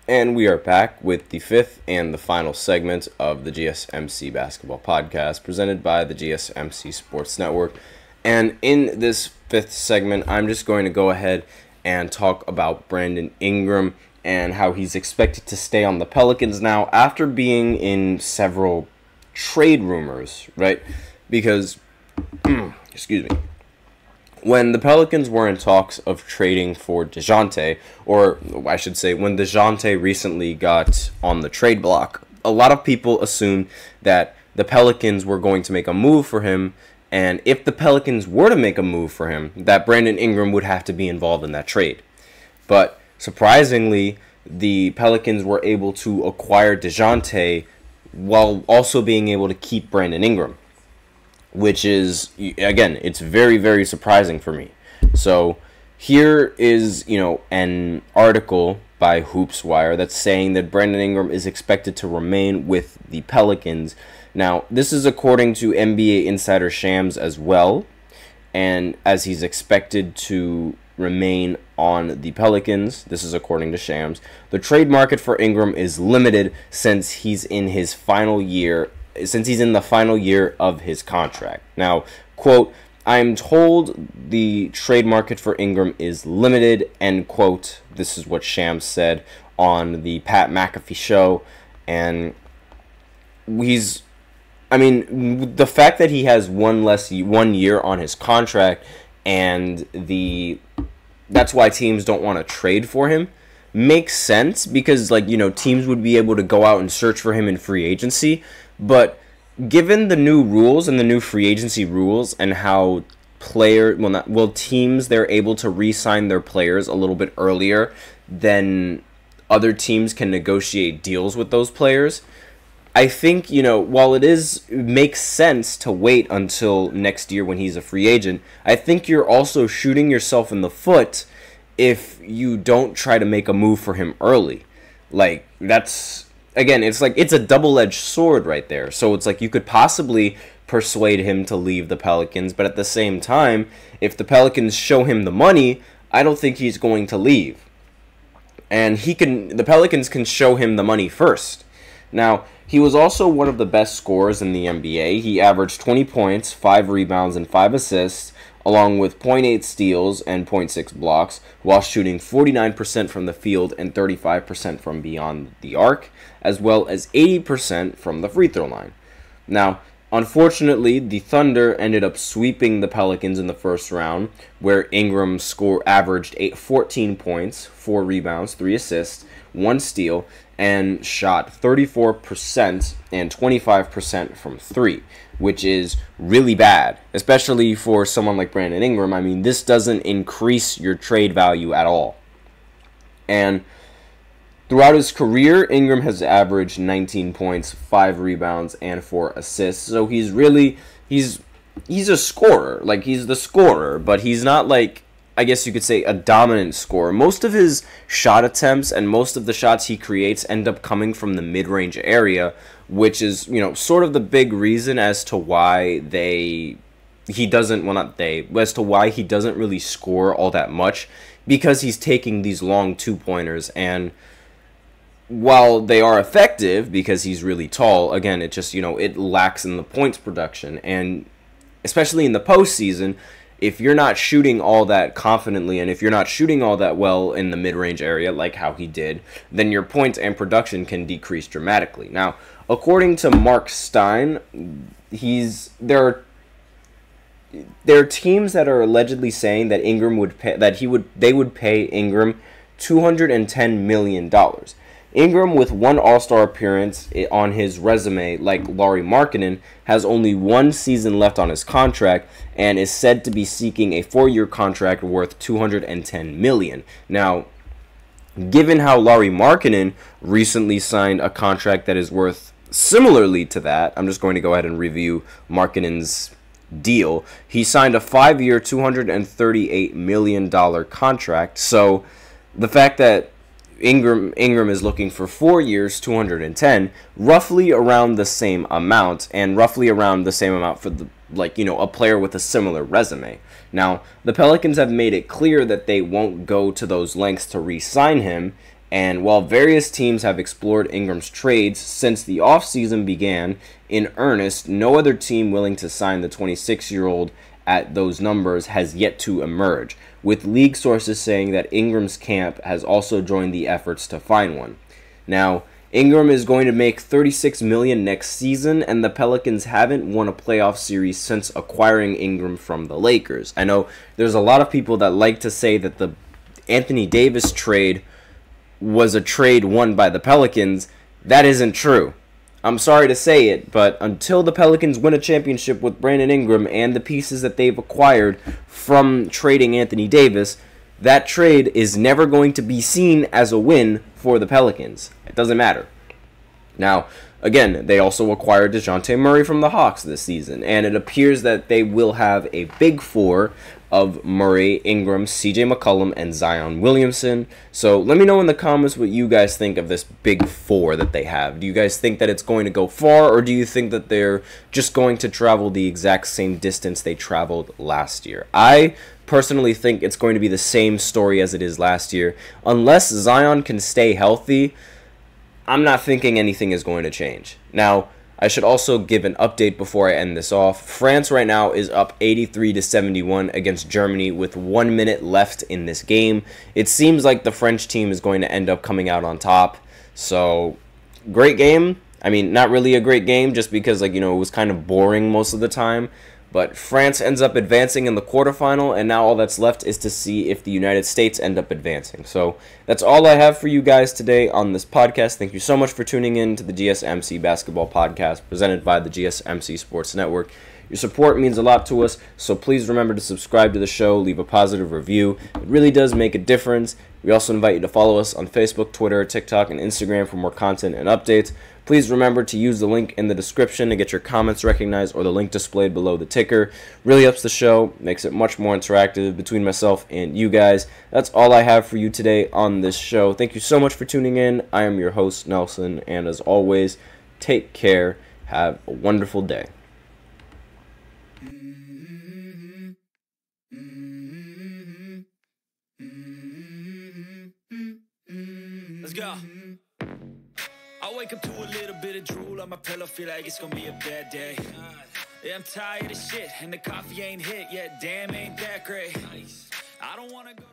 And we are back with the fifth and the final segment of the GSMC Basketball Podcast presented by the GSMC Sports Network. And in this fifth segment, I'm just going to go ahead and talk about Brandon Ingram and how he's expected to stay on the Pelicans now after being in several trade rumors, right? Because, excuse me. When the Pelicans were in talks of trading for DeJounte, or I should say when DeJounte recently got on the trade block, a lot of people assumed that the Pelicans were going to make a move for him, and if the Pelicans were to make a move for him, that Brandon Ingram would have to be involved in that trade. But surprisingly, the Pelicans were able to acquire DeJounte while also being able to keep Brandon Ingram, which is, again, it's very, very surprising for me. So here is, an article by HoopsWire that's saying that Brandon Ingram is expected to remain with the Pelicans. Now, this is according to NBA insider Shams as well, and as he's expected to remain on the Pelicans, this is according to Shams. The trade market for Ingram is limited since he's in the final year of his contract. Now, quote, "I'm told the trade market for Ingram is limited," end quote. This is what Shams said on the Pat McAfee show. And the fact that he has one year on his contract, and that's why teams don't want to trade for him, makes sense, because teams would be able to go out and search for him in free agency. But given the new rules and the new free agency rules and how teams, they're able to re-sign their players a little bit earlier than other teams can negotiate deals with those players, I think, while it makes sense to wait until next year when he's a free agent, I think you're also shooting yourself in the foot if you don't try to make a move for him early. Again, it's a double-edged sword right there. So it's you could possibly persuade him to leave the Pelicans, but at the same time, if the Pelicans show him the money, I don't think he's going to leave. And the Pelicans can show him the money first. Now, he was also one of the best scorers in the NBA. He averaged 20 points, 5 rebounds, and 5 assists, along with 0.8 steals and 0.6 blocks, while shooting 49% from the field and 35% from beyond the arc, as well as 80% from the free throw line. Now, unfortunately, the Thunder ended up sweeping the Pelicans in the first round, where Ingram averaged 14 points, 4 rebounds, 3 assists, 1 steal, and shot 34% and 25% from 3, which is really bad, especially for someone like Brandon Ingram. This doesn't increase your trade value at all. And throughout his career, Ingram has averaged 19 points, 5 rebounds, and 4 assists. So he's a scorer. He's the scorer, but he's not I guess you could say, a dominant scorer. Most of his shot attempts and most of the shots he creates end up coming from the mid-range area, which is, sort of the big reason as to why he doesn't really score all that much, because he's taking these long two-pointers. And while they are effective because he's really tall, again, it just, it lacks in the points production. And especially in the postseason, if you're not shooting all that confidently and if you're not shooting all that well in the mid-range area like how he did, then your points and production can decrease dramatically. Now, according to Mark Stein, there are teams that are allegedly saying that they would pay Ingram $210 million. Ingram, with one All-Star appearance on his resume, like Lauri Markkanen, has only 1 season left on his contract and is said to be seeking a 4-year contract worth $210 million. Now, given how Lauri Markkanen recently signed a contract that is worth similarly to that, I'm just going to go ahead and review Markkanen's deal. He signed a 5-year, $238 million contract. So the fact that Ingram is looking for 4 years, 210, roughly around the same amount, and roughly around the same amount for a player with a similar resume. Now, the Pelicans have made it clear that they won't go to those lengths to re-sign him, And while various teams have explored Ingram's trades since the offseason began in earnest, no other team willing to sign the 26-year-old at those numbers has yet to emerge, with league sources saying that Ingram's camp has also joined the efforts to find one. Now, Ingram is going to make $36 million next season, and the Pelicans haven't won a playoff series since acquiring Ingram from the Lakers. I know there's a lot of people that like to say that the Anthony Davis trade was a trade won by the Pelicans. That isn't true. I'm sorry to say it, but until the Pelicans win a championship with Brandon Ingram and the pieces that they've acquired from trading Anthony Davis, that trade is never going to be seen as a win for the Pelicans. It doesn't matter. Now, again, they also acquired DeJounte Murray from the Hawks this season, and it appears that they will have a big four of Murray, Ingram, CJ McCollum, and Zion Williamson. So let me know in the comments what you guys think of this big four that they have. Do you guys think that it's going to go far, or do you think that they're just going to travel the exact same distance they traveled last year? I personally think it's going to be the same story as it is last year. Unless Zion can stay healthy, I'm not thinking anything is going to change. Now, I should also give an update before I end this off. France right now is up 83-71 against Germany with 1 minute left in this game. It seems like the French team is going to end up coming out on top. So, great game. I mean, not really a great game just because, it was kind of boring most of the time. But France ends up advancing in the quarterfinal, and now all that's left is to see if the United States end up advancing. So that's all I have for you guys today on this podcast. Thank you so much for tuning in to the GSMC Basketball Podcast presented by the GSMC Sports Network. Your support means a lot to us, so please remember to subscribe to the show, leave a positive review. It really does make a difference. We also invite you to follow us on Facebook, Twitter, TikTok, and Instagram for more content and updates. Please remember to use the link in the description to get your comments recognized, or the link displayed below the ticker. Really helps the show, makes it much more interactive between myself and you guys. That's all I have for you today on this show. Thank you so much for tuning in. I am your host, Nelson, and as always, take care. Have a wonderful day. Let's go. I wake up to a little bit of drool on my pillow, feel like it's gonna be a bad day. Yeah, I'm tired of shit, and the coffee ain't hit yet. Damn, ain't that great. I don't wanna go to